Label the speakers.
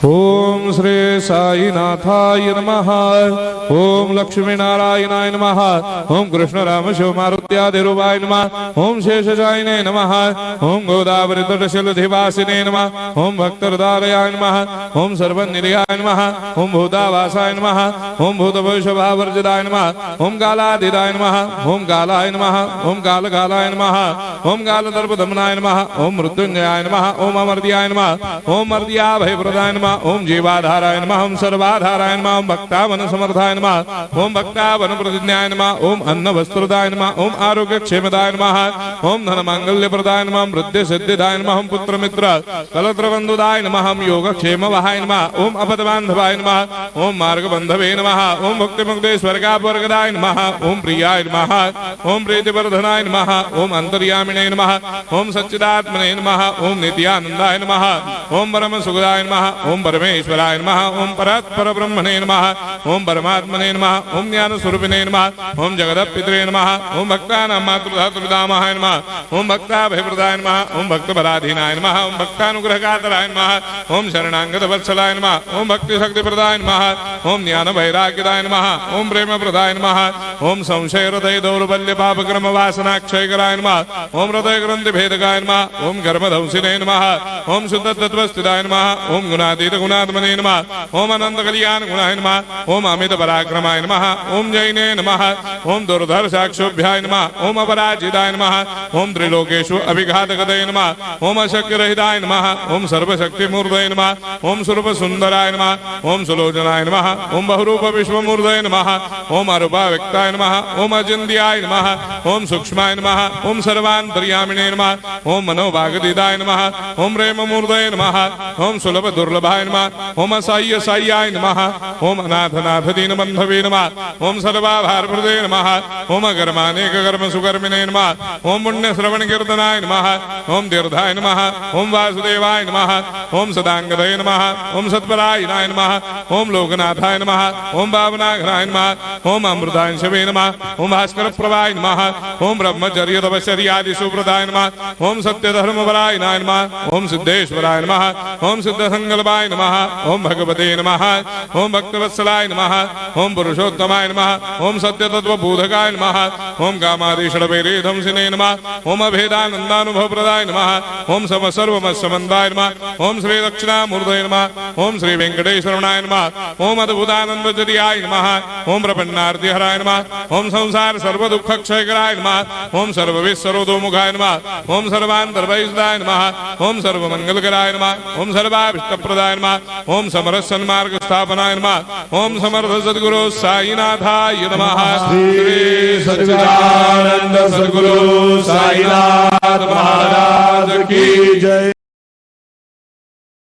Speaker 1: ओम श्री साईनाथाय नमः। ओम लक्ष्मी नारायणाय नमः। ओम कृष्ण राम शिव मारुत्यादिरूपाय नमः। ओम शेषशायिने नमः। ओम गोदावरी तटशिलधिवासिने नमः। ओम भक्तहृदयाय नमः। ओम सर्वनिलयाय नमः। ओम भूतावासाय नमः। ओम भूतभविष्यभावर्जिताय नमः। ओम कालाधीराय नमः। ओम कालाय नमः। ओम कालकालाय नमः। ओम कालदर्पदमनाय नमः। ओम मृत्युंजयाय नमः। ओम अमर्त्याय नमः। ओम मर्त्याभयप्रदाय नमः। ओम जीवाधाराय नमः। ओम सर्वाधाराय नमः। ओम भक्तावन समर्थाय नमः। ओम भक्तावन प्रतिज्ञाय नमः। ओम अन्न वस्त्रदाय नमः। ओम आरोग्य क्षेमदाय नमः। ओम धन मांगल्य प्रदाय नमः। ओम वृद्धि सिद्धिदाय नमः। ओम पुत्र मित्र कलत्र बंधुदाय नमः। ओम योग क्षेम वहाय नमः। ओम अपद बांधवाय नमः। ओम मार्ग बंधवे नमः। ओम भक्ति मुक्ति स्वर्गापवर्गदाय नमः। ओम प्रियाय नमः। ओम प्रीतिवर्धनाय नमः। ओम अंतर्यामिने नमः। ओम सच्चिदात्मने नमः। ओम नित्यानंदाय नमः। ओम परम सुखदाय नमः। ओम परमेश्वराय नमः। ओम परात्पर ब्रह्मणे नमः। ओम परमात्मने नमः। ओम ज्ञान स्वरूपिणे नमः। ओम जगदपितरे नमः। ओम भक्तानां मातृधातुर्दामाय नमः। ओम भक्ताभयप्रदाय नमः। ओम भक्तपराधीनाय नमः। ओम भक्तानुग्रहकातराय नमः। ओम शरणागत वत्सलाय नमः। ओम भक्ति शक्ति प्रदाय नमः। ओम ज्ञान वैराग्यदाय नमः। ओम प्रेम प्रदाय नमः। ओम संशय हृदय दौर्बल्य पाप क्रम वासना क्षयकराय नमः। ओम हृदय ग्रंथि भेदकाय नमः। ओम कर्मधंसिने नमः। ओम शुद्ध तत्वस्थिताय नमः। ओम गुणातीत गुणात्मने नमः। ओम अनंत कल्याण गुणाय नमः। ओम अमित पराक्रमाय नमः। ओम जैने नमः। ओम दुर्धर्षाक्षोभ्याय नमः। ओम अपराजिताय नमः। ओम त्रिलोकेषु अभिघातगतये नमः। ओम अशक्य रहिताय नमः। ओम सर्वशक्ति मूर्धये नमः। ओम स्वरूप सुंदराय नमः। ओम सुलोचनाय नमः। ओम बहुरूप विश्वमूर्धये नमः। ओम अरूपाव्यक्ताय नमः। ओम अचिन्त्याय नमः। ओम सूक्ष्माय नमः। ओम सर्वान्तर्यामिणे नमः। ओम मनोभागदिदाय नमः। ओम प्रेममूर्धये नमः। ओम सुलभ दुर्लभाय नमः। ओम असाह्य साह्याय नमः। ओम अनाथनाथ दीनबन्धवे नमः। ओम सर्वाभारप्रदे नमः। ओम अकर्मानेक कर्म सुकर्मिणे नमः। ओम पुण्य श्रवण कीर्तनाय नमः। ओम तीर्थाय नमः। ओम वासुदेवाय नमः। ओम सदांगदये नमः। ओम सत्परायणाय नमः। ओम लोकनाथाय नमः। ओम भावनाघनाय नमः। ओम अमृतांशवे नमः। ओम भास्कर प्रभाय नमः। ओम ब्रह्मचर्य तपश्चर्यादि सुप्रदाय नमः। ओम सत्यधर्मपरायणाय नमः। ओम सिद्धेश्वराय नमः। ओम सिद्ध संकल्पाय नमः। ओम भगवते नमः। ओम भक्तवत्सलाय नमः। ओम पुरुषोत्तमाय नमः। ओम सत्यतत्त्वबोधकाय नमः। ओम कामादिषडवैरेधंसिने नमः। ओम अभेदानन्दानुभव प्रदाय नमः। ओम सर्वमस्समन्दाय नमः। ओम श्री दक्षिणामूर्तये नमः। ओम श्री वेंकटेश्वरनाय नमः। ओम अद्भुतानन्दचर्याय नमः। ओम प्रपन्नार्तिहराय नमः। ओम संसार सर्वदुःखक्षयकराय नमः। ओम सर्वविश्वरोधोमुखाय नमः। ओम सर्वान्तर्भयदाय नमः। ओम सर्वमंगलकराय नमः। ओम सर्वाभिष्टप्रदाय नमः। ओम समरस सन्मार्ग स्थापनाय नमः। ओम समर्थ सद्गुरु साईनाथाय नमः।
Speaker 2: श्री सच्चिदानंद सद्गुरु साईनाथ महाराज